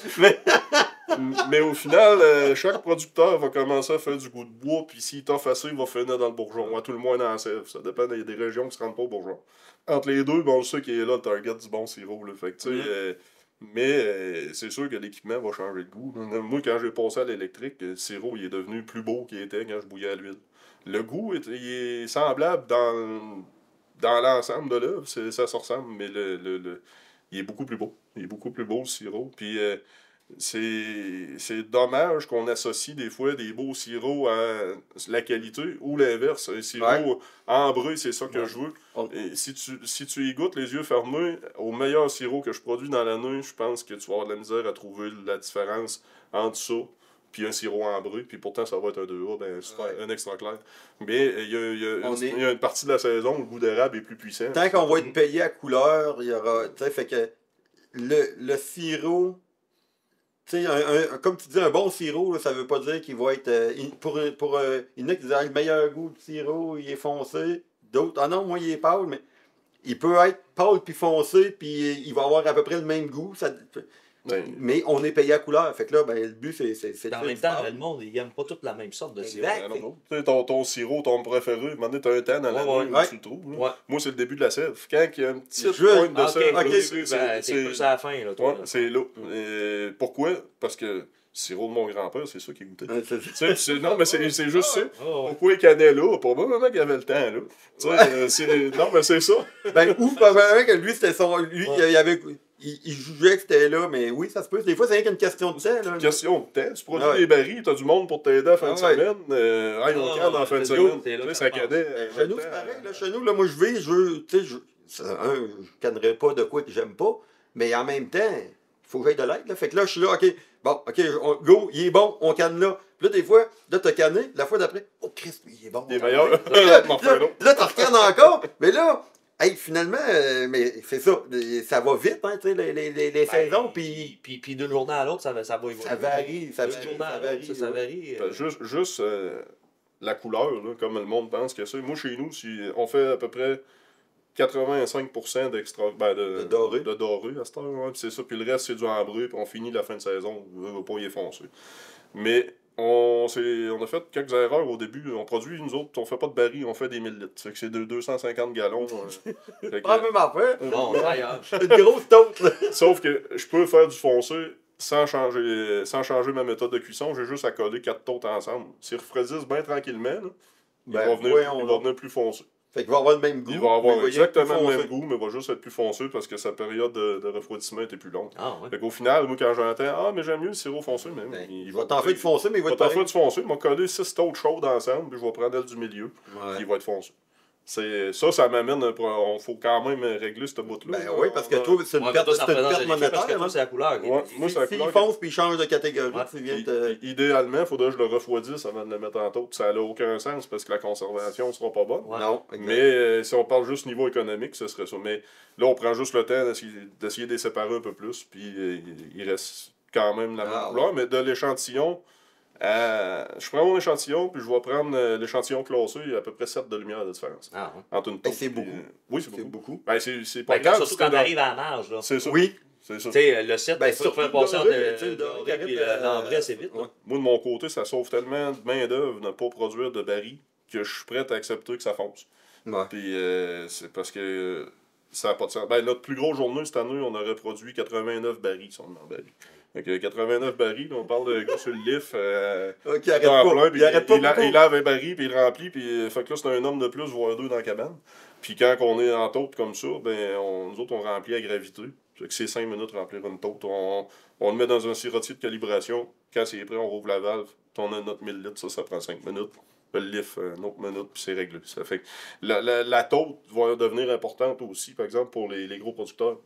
Mais au final, chaque producteur va commencer à faire du goût de bois, puis s'il est assez, il va finir dans le bourgeon, ou à tout le moins dans la sève. Ça dépend des régions qui ne se rendent pas au bourgeon. Entre les deux, bon, on sait qu'il est là le target du bon sirop. Là. Fait que, tu sais, mais c'est sûr que l'équipement va changer de goût. Moi, quand j'ai passé à l'électrique, le sirop il est devenu plus beau qu'il était quand je bouillais à l'huile. Le goût il est semblable dans l'ensemble de l'œuvre, ça se ressemble, mais il est beaucoup plus beau. Il est beaucoup plus beau, le sirop. Puis c'est dommage qu'on associe des fois des beaux sirops à la qualité ou l'inverse. Un sirop ambré, c'est ça que je veux. Et si tu y goûtes les yeux fermés, au meilleur sirop que je produis dans l'année, je pense que tu vas avoir de la misère à trouver la différence entre ça puis un sirop ambré, puis pourtant ça va être un 2A, ben, super, un extra clair. Mais il y a une partie de la saison où le goût d'érable est plus puissant. Tant qu'on va être payé à couleur, il y aura. Tu sais, fait que le sirop. Tu sais, comme tu dis, un bon sirop, là, ça veut pas dire qu'il va être. Il y en a qui disent le meilleur goût du sirop, il est foncé. D'autres, ah non, moi, il est pâle, mais il peut être pâle puis foncé, puis il va avoir à peu près le même goût. Mais on est payé à couleur. Fait que là, ben, le but, c'est en même temps, le monde, il n'aime pas toute la même sorte de sirop. Tu sais, ton sirop, ton préféré, tu as un temps dans l'année où tu le trouves. Moi, c'est le début de la sève. Quand il y a une petite pointe de sève, c'est plus à la fin. Là, toi, c'est là. Pourquoi? Parce que le sirop de mon grand-père, c'est ça qu'il goûtait. Non, mais c'est juste ça. Pourquoi il cannait là? Probablement qu'il avait le temps, là. Non, mais c'est ça. Ben, ou probablement que lui, c'était son. Lui, il jugeait que c'était là, mais oui, ça se peut. Des fois, c'est rien qu'une question de temps. Question de temps. Tu produis des barils, tu as du monde pour t'aider à la fin de semaine. On canne en fin de semaine. Ça cannait. Chez nous, c'est pareil. Chez nous, là, moi, je veux. Tu sais, je cannerais pas de quoi que j'aime pas, mais en même temps, il faut que j'aille de l'aide. Fait que là, je suis là, OK, bon, OK, go, il est bon, on canne là. Puis là, des fois, là, t'as canné, la fois d'après, oh, Christ, il est bon. Il est meilleur. Là, t'en recannes encore. Mais là, hey, finalement, mais c'est ça, ça va vite, hein, tu sais, les saisons, puis d'une journée à l'autre, ça va évoluer. Ça varie, ça varie. Juste la couleur, là, comme le monde pense que c'est. Moi, chez nous, on fait à peu près 85% de doré à cette heure, c'est ça. Puis le reste, c'est du ambré, puis on finit la fin de saison, on va pas y foncer. Mais on a fait quelques erreurs au début. On produit, nous autres, on fait pas de barils, on fait des 1000 litres. Fait que c'est 250 gallons. Pas même affaire. Bon, d'ailleurs. Une grosse tote, là. Sauf que je peux faire du foncé sans changer ma méthode de cuisson. J'ai juste à coller 4 totes ensemble. S'ils refroidissent bien tranquillement, là, il va venir plus foncé. Fait qu'il va avoir le même goût. Il va avoir exactement le même goût, mais il va juste être plus foncé parce que sa période de refroidissement était plus longue. Fait qu'au final, moi, quand j'entends, mais j'aime mieux le sirop foncé, mais il va t'en faire du foncé, mais il va t'en faire du foncé. Il va coller 6 totes chaudes ensemble, puis je vais prendre elle du milieu, puis il va être foncé. Ça m'amène. Il faut quand même régler ce bout-là. Ben oui, parce que toi, c'est une perte monétaire. C'est la couleur. Moi, c'est la couleur. S'il fonce puis il change de catégorie, idéalement, il faudrait que je le refroidisse avant de le mettre en tôte. Ça n'a aucun sens parce que la conservation ne sera pas bonne. Non, mais si on parle juste niveau économique, ce serait ça. Mais là, on prend juste le temps d'essayer de les séparer un peu plus. Puis il reste quand même la même couleur. Mais de l'échantillon. Je prends mon échantillon, puis je vais prendre l'échantillon classé, il y a à peu près 7 de lumière de différence. Entre une taupe. C'est beaucoup. Oui, c'est beaucoup. Ben, c'est pas grave. Surtout quand on arrive à la marge. C'est ça. Oui. C'est ça. Tu sais, le 7, il faut faire passer entre l'ambré assez vite. Moi, de mon côté, ça sauve tellement de main-d'œuvre de ne pas produire de barils que je suis prêt à accepter que ça fonce. Puis c'est parce que ça n'a pas de sens. Ben, notre plus grosse journée cette année, on aurait produit 89 barils si on en barils. Donc, 89 barils, on parle de gars sur le lift. Il lave un baril, puis il remplit, puis fait que là, c'est un homme de plus, voire deux dans la cabane. Puis quand on est en taupe comme ça, ben, nous autres, on remplit à gravité. Fait que c'est 5 minutes remplir une tôte. On le met dans un sirotier de calibration. Quand c'est prêt, on rouvre la valve. On a notre 1000 litres, ça prend 5 minutes. Le lift, une autre minute, puis c'est réglé. Ça fait que la tôte va devenir importante aussi, par exemple, pour les gros producteurs.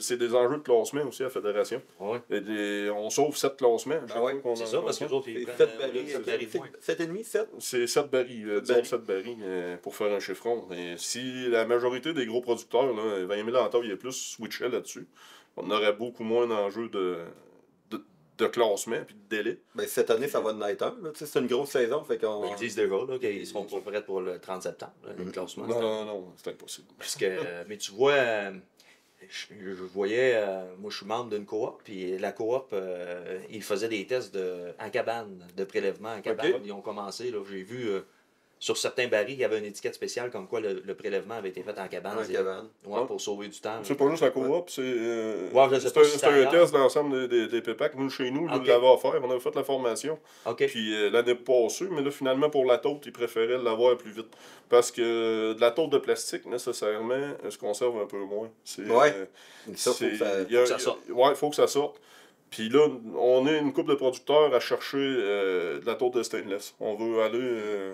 C'est des enjeux de classement aussi à la fédération. Ouais. On sauve 7 classements. C'est ça, parce que les autres, ils prennent 7 barils, 7,5, 7? C'est 7 barils, disons 7 barils pour faire un chiffron. Et si la majorité des gros producteurs, là, 20 000 en taille et plus, switchaient là-dessus, on aurait beaucoup moins d'enjeux de classement et de délai. Ben, cette année, ça va de night 1. C'est une grosse saison. Fait qu'on... Ils disent déjà là, qu'ils seront pas prêts pour le 30 septembre, là, le classement. Non, c'est impossible. Parce que, mais tu vois, je voyais, moi je suis membre d'une coop, puis la coop, ils faisaient des tests en cabane, de prélèvement en cabane. Ok. Ils ont commencé, là, j'ai vu sur certains barils, il y avait une étiquette spéciale comme quoi le prélèvement avait été fait en cabane. En cabane. Ouais, pour sauver du temps. C'est pas juste la coop, c'est je sais pas si c'est un ailleurs. test d'ensemble des PEPAC. Nous, chez nous, Ok. nous l'avons à faire. On avait fait la formation. OK. Puis l'année passée, mais là, finalement, pour la tôte, ils préféraient l'avoir plus vite. Parce que de la tôte de plastique, nécessairement, elle se conserve un peu moins. Ouais. Ça, faut que ça... il y a- Faut que ça sorte. Ouais, il faut que ça sorte. Puis là, on est une couple de producteurs à chercher de la tôte de stainless. On veut aller...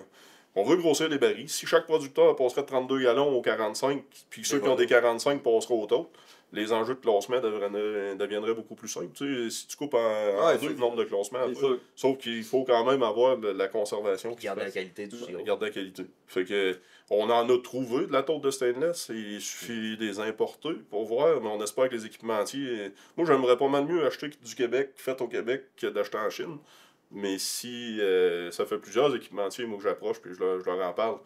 on veut grossir les barils. Si chaque producteur passerait de 32 gallons aux 45, puis ceux qui ont des 45 passeraient aux tôtes, les enjeux de classement deviendraient beaucoup plus simples. Tu sais, si tu coupes en deux le nombre de classements, C'est après, sûr. sauf qu'il faut quand même avoir la conservation. qui se Garder la fasse. qualité du sirop. Garder la qualité. Fait que, on en a trouvé de la tôte de stainless. Il suffit de les importer pour voir, mais on espère que les équipementiers... Moi, j'aimerais pas mal mieux acheter du Québec, fait au Québec, que d'acheter en Chine. Mais si ça fait plusieurs équipementiers, moi, que j'approche, puis je leur en parle.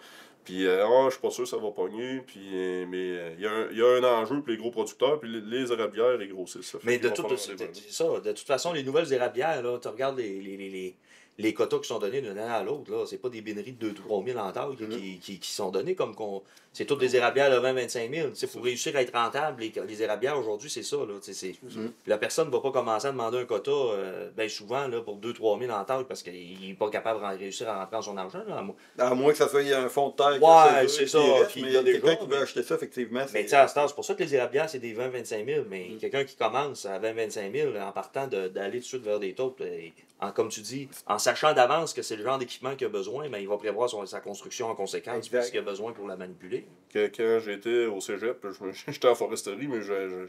Puis, je suis pas sûr que ça va pogner. Puis, mais il y a un enjeu pour les gros producteurs, puis les érablières, les grossistes. Ça fait Mais qu'ils de, vont tout, faire un débat. c'est ça, de toute façon, les nouvelles érablières, là, tu regardes les quotas qui sont donnés d'une année à l'autre, là, c'est pas des béneries de 2-3 000 en taille qui sont donnés comme qu'on. C'est toutes des érablières de 20-25 000. Tu sais, pour réussir à être rentable, les érablières aujourd'hui, c'est ça. Là, tu sais, la personne ne va pas commencer à demander un quota ben souvent là, pour 2-3 000 en taille parce qu'il n'est pas capable de réussir à rentrer dans son argent. Là. À moins que ça soit un fond de terre. Ouais, c'est ça. Reste, Puis mais il y a des quelqu'un gens, qui veut mais- acheter ça, effectivement. Mais tu sais, à ce temps, c'est pour ça que les érablières, c'est des 20-25 000. Mais quelqu'un qui commence à 20-25 000 en partant d'aller tout de suite vers des taupes, comme tu dis, en sachant d'avance que c'est le genre d'équipement qu'il a besoin, ben, il va prévoir sa construction en conséquence, Exact. puis ce qu'il a besoin pour la manipuler. Quand j'étais au cégep, j'étais en foresterie, mais je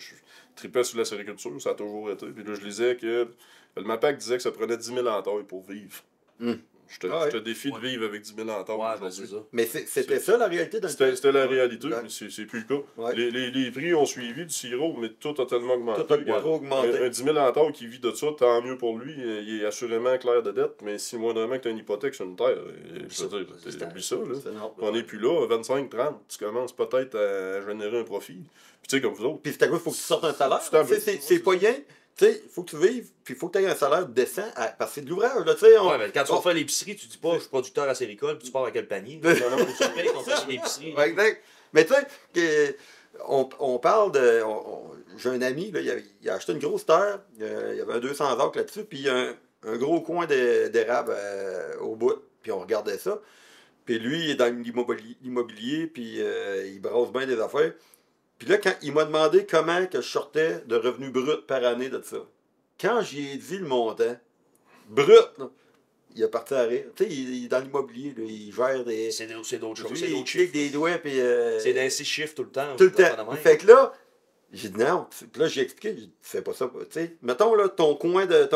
tripais sur la sériculture, ça a toujours été. Puis là, je lisais que le MAPAC disait que ça prenait 10 000 en taille pour vivre. Je te défie de vivre avec 10 000 en taille Ouais, ben, aujourd'hui. c'est ça. Mais c'était ça la réalité dans le C'était la réalité, Ouais. mais c'est plus le cas. Ouais. Les prix ont suivi du sirop, mais tout a tellement augmenté. Tout a trop augmenté. Un 10 000 en taille qui vit de ça, tant mieux pour lui. Il est assurément clair de dette, mais si moindrement que tu as une hypothèque sur une terre, je veux dire, oublie ça. Là. C'est non. On n'est plus là, 25, 30, tu commences peut-être à générer un profit. Puis tu sais, comme vous autres, Puis c'est à quoi il faut que tu sortes un salaire. C'est un peu- C'est pas rien. Tu sais, il faut que tu vives, puis il faut que tu aies un salaire décent, parce que c'est de l'ouvrage, là, tu sais. Ouais, mais quand tu vas faire l'épicerie, tu dis pas je suis producteur à Séricole, puis tu pars avec quel panier. Non, non, faut que tu payes ton panier d'épicerie. Ouais, exact. Mais tu sais, on parle de... J'ai un ami, là, il a acheté une grosse terre, il y avait un 200 acres là-dessus, puis il y a un gros coin d'érable au bout, puis on regardait ça. Puis lui, il est dans l'immobilier, puis il brasse bien des affaires. Puis là, quand il m'a demandé comment que je sortais de revenus bruts par année de ça, quand j'y ai dit le montant, brut, là, il a parti à rire. Tu sais, il est dans l'immobilier, là, il gère des... C'est d'autres choses. Lui, C'est il d'autres clique chiffres. des doigts, puis... C'est d'un 6 chiffres tout le temps. Tout le pas de temps. même. Fait que là, j'ai dit non. Puis là, j'ai expliqué, j'ai dit, tu fais pas ça. Tu sais, mettons, là, ton coin que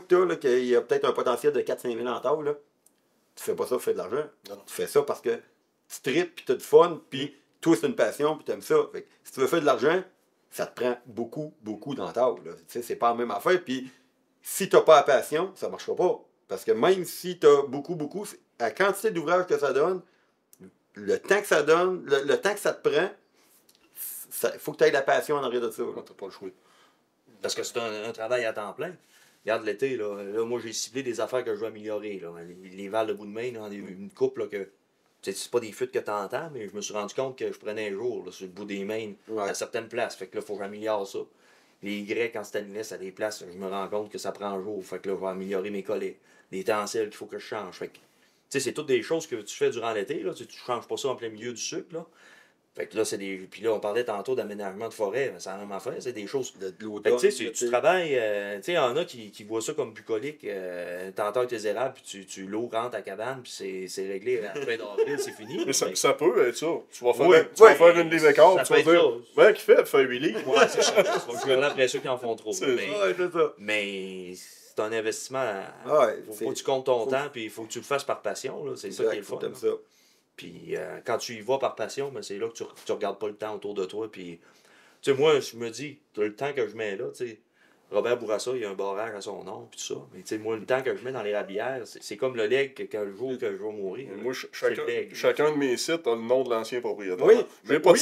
tu as, là, qu'il y a peut-être un potentiel de 4-5 000 en taille, là, tu fais pas ça pour faire de l'argent. Non. Tu fais ça parce que tu tripes, puis tu as du fun, puis toi, c'est une passion, puis tu aimes ça. Fait que si tu veux faire de l'argent, ça te prend beaucoup, beaucoup dans ta taille. Tu sais, c'est pas la même affaire. Puis si tu n'as pas la passion, ça marchera pas. Parce que même si tu as beaucoup, la quantité d'ouvrages que ça donne, le temps que ça donne, le temps que ça te prend, il faut que tu aies la passion en arrière de ça. là. t'as pas le choix. Parce que c'est un travail à temps plein. Regarde l'été, là, moi j'ai ciblé des affaires que je veux améliorer. Là. Les vals de bout de main, là, une coupe là, que. C'est pas des fuites que tu entends, mais je me suis rendu compte que je prenais un jour là, sur le bout des mains Ouais. à certaines places. Fait que là, il faut que j'améliore ça. Les grecs en stainless à des places, je me rends compte que ça prend un jour. Fait que là, je vais améliorer mes collets. Les tencelles qu'il faut que je change. Fait que, tu sais, c'est toutes des choses que tu fais durant l'été. Là. Tu changes pas ça en plein milieu du sucre. Là. Fait que là, c'est des. Puis là, on parlait tantôt d'aménagement de forêt, c'est la même affaire, c'est des choses. De Fait que l'automne. tu sais, tu travailles, tu sais, il y en a qui voient ça comme bucolique, t'entailles tes érables, puis tu l'eau rentre ta cabane, puis c'est réglé à la fin d'avril, c'est fini. Mais ça peut être ça. Tu vas faire, Oui, tu vas faire une livre écart, ça tu vas peut être dire, ça. ouais, qui fait 8 livres. Ouais, c'est ça. Tu vas jurer après ceux qui en font trop. C'est Mais, Ouais, c'est ça. mais c'est un investissement. Ouais, Faut que tu comptes ton faut- temps, puis il faut que tu le fasses par passion. Là. C'est ça qui est le fun. T'aimes là. ça. Puis quand tu y vas par passion, ben, c'est là que tu regardes pas le temps autour de toi. Puis, tu sais, moi, je me dis, le temps que je mets là, tu sais, Robert Bourassa, il y a un barrage à son nom, puis tout ça. Mais tu sais, moi, le temps que je mets dans les rabières, c'est comme le leg que le jour que je vais mourir. Moi, c'est le leg. chacun de mes sites a le nom de l'ancien propriétaire. Oui, J'ai pas, de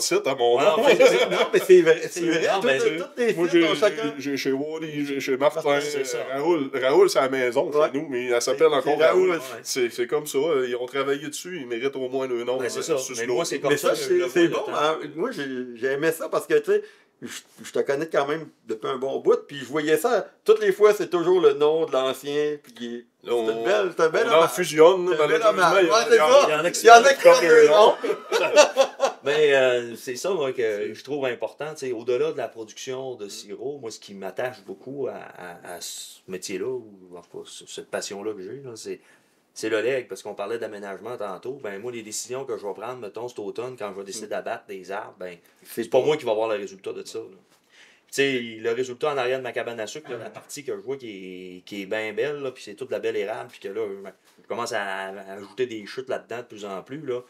site à mon Ouais, nom. en fait, Non, mais c'est vrai. C'est vrai. Non, mais Toutes les Moi, sites ont chacun. j'ai chez Wally, j'ai chez Martin, C'est ça. Raoul, c'est à la maison Ouais. chez nous, mais elle s'appelle C'est encore Raoul. Raoul. C'est comme ça, ils ont travaillé dessus, ils méritent au moins le nom. Ben, c'est ça. sur Mais l'autre. moi, c'est comme Mais ça. ça, que je le c'est vois, bon. le temps. Hein. Moi, j'ai aimé ça parce que, tu sais, je te connais quand même depuis un bon bout, puis je voyais ça. Toutes les fois, c'est toujours le nom de l'ancien, puis Là, c'est un bel on en hommage. fusionne, C'est un bel malheureusement, hommage. il y a- Ouais, c'est il y a- ça. il y en a qui Il y en a qui comme font le le nom. nom. Mais c'est ça, moi, que je trouve important. Tu sais, au-delà de la production de sirop, moi, ce qui m'attache beaucoup à ce métier-là, ou en tout cas, cette passion-là que j'ai, là, c'est le leg, parce qu'on parlait d'aménagement tantôt. Ben, moi, les décisions que je vais prendre, mettons, cet automne, quand je vais décider d'abattre des arbres, ben, c'est pas moi qui va voir le résultat de ça. Là. Tu sais, le résultat en arrière de ma cabane à sucre, là, la partie que je vois qui est bien belle, là, puis c'est toute la belle érable, puis que là, je commence à ajouter des chutes là-dedans de plus en plus, là.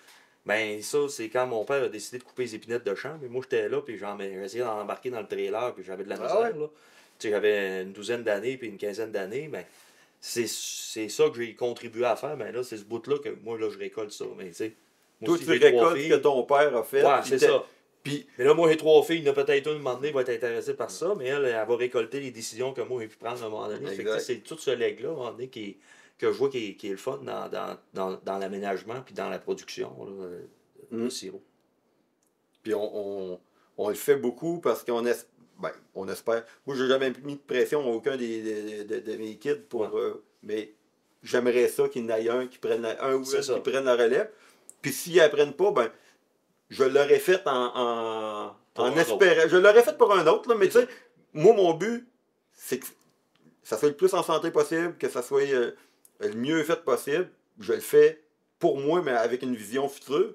Ben, ça, c'est quand mon père a décidé de couper les épinettes de champ, mais moi, j'étais là, puis j'essayais d'en embarquer dans le trailer, puis j'avais de la misère, Ah ouais? là. Tu sais, j'avais une douzaine d'années, puis une quinzaine d'années, ben, c'est ça que j'ai contribué à faire, ben là, c'est ce bout-là que moi, là, je récolte ça, mais tu sais. moi Toi, aussi, tu j'ai trois récoltes ce filles. que ton père a fait. Ouais, puis c'est t'es- ça. Puis, Mais là, moi, j'ai trois filles. Il y en a peut-être une, un moment donné, va être intéressée par ça, mais elle va récolter les décisions que moi, j'ai pu prendre à un moment donné. Fait que, Exact. c'est tout ce leg-là, à un moment donné, que je vois qui est le fun dans l'aménagement puis dans la production là, de sirop. puis on le fait beaucoup parce qu'on on espère. Moi, j'ai jamais mis de pression à aucun de mes kids pour. Mais j'aimerais ça qu'il y en ait un qui prenne un ou C'est une ça. qui prenne la relève. Puis s'ils n'apprennent pas, ben je l'aurais fait en Pour un espérant. Je l'aurais fait pour un autre, là, mais tu sais, moi, mon but, c'est que ça soit le plus en santé possible, que ça soit le mieux fait possible. Je le fais pour moi, mais avec une vision future.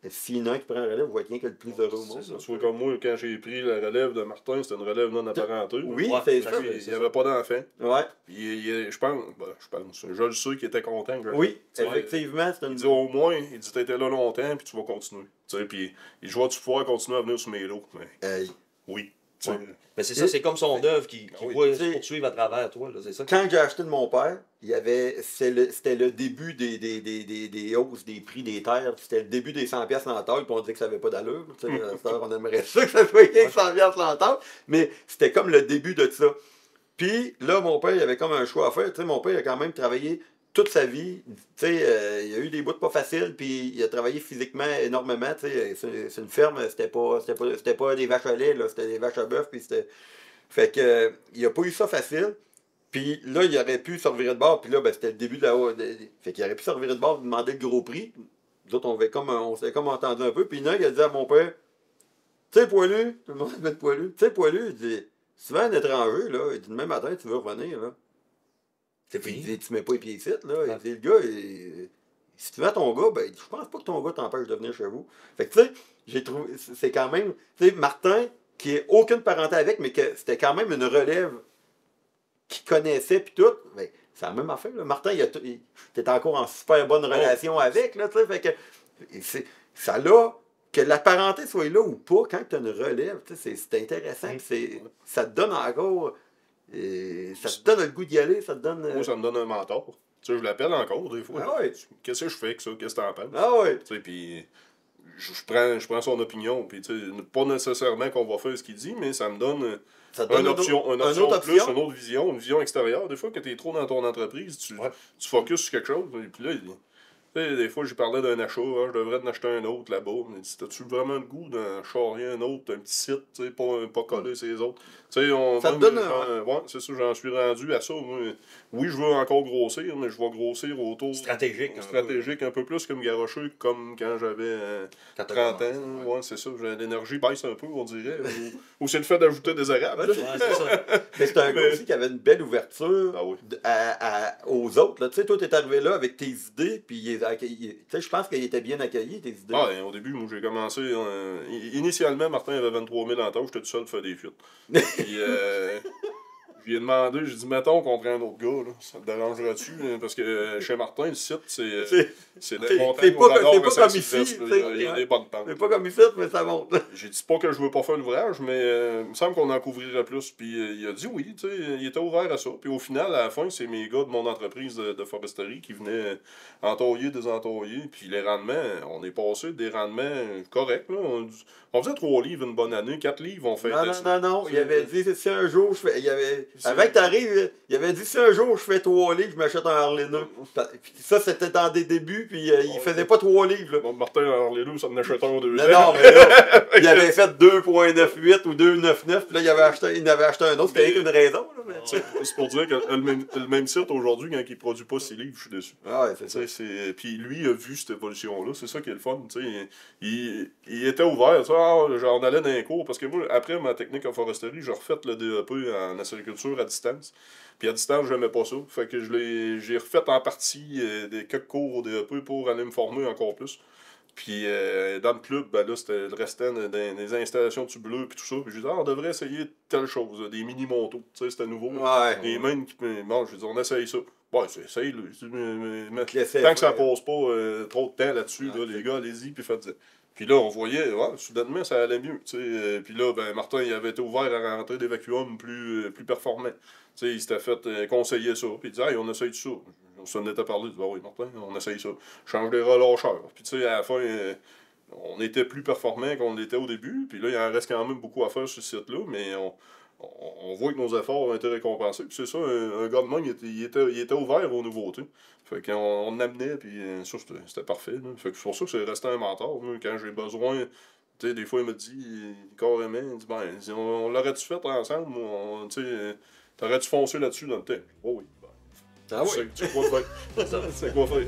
Et s'il y en a un qui prend la relève, vous voyez que le plus heureux au monde. C'est ça. Tu vois, comme moi, quand j'ai pris la relève de Martin, c'était une relève non apparentée. Oui, Ouais, c'est ça ça. fait- Il n'y avait pas d'enfant. Ouais. Puis, je pense, je le sais qu'il était content. que je- Oui, Tu sais, effectivement, c'est Il une. dit au moins, il dit t'étais là longtemps, puis tu vas continuer. Tu sais, puis il dit, je vais-tu pouvoir continuer à venir sur mes lots? Mais Hey. oui. Tu sais, Mais c'est ça, c'est comme son œuvre qui oui. voit Tu sais, se poursuivre à travers toi. Là, c'est ça. Quand j'ai acheté de mon père, c'était le début des hausses des prix des terres. C'était le début des 100$ l'entaille, puis on disait que ça n'avait pas d'allure. Tu sais, à cette heure, on aimerait ça que ça soit 100$ l'entaille. Mais c'était comme le début de ça. Puis là, mon père, il avait comme un choix à faire. Tu sais, mon père, il a quand même travaillé toute sa vie. Tu sais, il a eu des bouts pas faciles, puis il a travaillé physiquement énormément. Tu sais, c'est une ferme, c'était pas des vaches à lait, là, c'était des vaches à bœuf, puis c'était. Fait que, il a pas eu ça facile. Puis là, il aurait pu se revirer de bord. Puis là, ben, c'était le début de la haut. Fait qu'il aurait pu se revirer de bord et demander le gros prix. Nous autres, on s'est comme entendu un peu. Puis il a dit à mon père, tu sais, poilu, tout le monde dit poilu. Tu sais, poilu, il dit, si tu vas à un étranger, là, il dit, demain matin, tu veux revenir, là. C'est Il fini. dit, tu mets pas les pieds ici, là. Il dit, le gars, si tu veux à ton gars, ben, je pense pas que ton gars t'empêche de venir chez vous. Fait que, tu sais, j'ai trouvé, c'est quand même, tu sais, Martin, qui est aucune parenté avec, mais que c'était quand même une relève qui connaissait, puis tout. Ben, c'est la même affaire, là. Martin, il était encore en super bonne relation avec, là, tu sais. Fait que, ça l'a. Que la parenté soit là ou pas, quand tu as une relève, c'est intéressant. Ça te donne encore. Ça te donne le goût d'y aller, ça te donne. moi, ça me donne un mentor. Tu sais, je l'appelle encore des fois. Ah ouais. Qu'est-ce que je fais avec ça? Qu'est-ce que t'en penses? Ah ouais. Tu sais, puis je prends son opinion, puis tu sais, pas nécessairement qu'on va faire ce qu'il dit, mais ça me donne Ça te donne une option une de autre plus, option. une autre vision, une vision extérieure. Des fois, que tu es trop dans ton entreprise, tu focuses sur quelque chose, et puis là, sais, des fois, j'ai parlé d'un achat, je devrais en acheter un autre là-bas. Mais t'as-tu vraiment le goût d'en charrier un autre, un petit site, tu sais, pas coller sur les autres? Tu sais, Ça te donne un... ouais, c'est ça, j'en suis rendu à ça. Moi. Oui, je veux encore grossir, mais je vais grossir autour... Stratégique. Un peu plus que me garocher comme quand j'avais 30 ans. Ouais, c'est ça. L'énergie baisse un peu, on dirait. Ou c'est le fait d'ajouter des arables. Ouais, c'est ça. Mais c'est un gars aussi qui avait une belle ouverture Ah oui. aux autres. Là. Tu sais, toi, t'es arrivé là avec tes idées, puis je pense qu'il était bien accueilli, tes idées. Ah, au début, moi, j'ai commencé... initialement, Martin avait 23 000 en tâche, j'étais tout seul pour faire des fuites. Puis, je lui ai demandé, j'ai dit, mettons qu'on prend un autre gars, là, ça te dérangerait-tu? Parce que chez Martin, le site, c'est des montagnes pas au comme ici. Il y a des bonnes pentes. C'est pas comme ici, mais ça monte. J'ai dit pas que je veux pas faire l'ouvrage, mais il me semble qu'on en couvrirait plus. Puis il a dit oui, tu sais, il était ouvert à ça. Puis au final, à la fin, c'est mes gars de mon entreprise de foresterie qui venaient entailler, désentailler. Puis les rendements, on est passé des rendements corrects. Là. On faisait 3 livres une bonne année, 4 livres, on fait. Non. Il avait dit, si un jour, je fais. Avant que t'arrives, il avait dit, si un jour je fais 3 livres, je m'achète un Harley-Deux. Puis ça, c'était dans des débuts, puis il faisait pas 3 livres. Là. Bon, Martin Harley-Deux, ça en achetait un 2. Non, mais là, il avait fait 2.98 ou 2.99, puis là, il avait acheté un autre, c'était rien qu'une raison. Là, mais... C'est pour dire que le même site aujourd'hui, quand il produit pas ses livres, je suis déçu. Ah ouais, c'est ça. Puis lui, il a vu cette évolution-là, c'est ça qui est le fun. Il était ouvert, on allait dans les cours, parce que moi, après ma technique en foresterie, j'ai refait le DEP en acériculture à distance. Puis à distance, j'aimais pas ça. Fait que j'ai refait en partie des quelques cours au DEP pour aller me former encore plus. Puis dans le club, ben là, c'était le restant des installations tubuleuses puis tout ça. Puis je disais, on devrait essayer telle chose, des mini-motos. Tu sais, c'était nouveau. Ouais. Les mains qui. Bon, je dis, on essaye ça. Ouais, essaye-le. L'essai, Tant que ça passe pas trop de temps là-dessus, là, les gars, allez-y, puis faites-le. Puis là, on voyait, soudainement, ça allait mieux. Puis là, ben, Martin, il avait été ouvert à rentrer des vacuums plus performants. T'sais, il s'était fait conseiller ça. Puis il disait, hey, on essaye ça. On s'en était parlé. Il disait, oui, Martin, on essaye ça. Change les relâcheurs. Puis tu sais, à la fin, on était plus performants qu'on l'était au début. Puis là, il en reste quand même beaucoup à faire sur ce site-là. Mais on voit que nos efforts ont été récompensés. Puis c'est ça, un gars de même, il était ouvert aux nouveautés. Fait qu'on l'amenait, puis ça, c'était parfait. Là. Fait que c'est pour ça que c'est resté un mentor. Moi, quand j'ai besoin, tu sais, des fois, il me dit carrément, il dit, ben, on l'aurait-tu fait ensemble? Tu sais, t'aurais-tu foncé là-dessus dans le temps? Oh oui. Ben, Ah oui. C'est quoi faire. C'est quoi faire.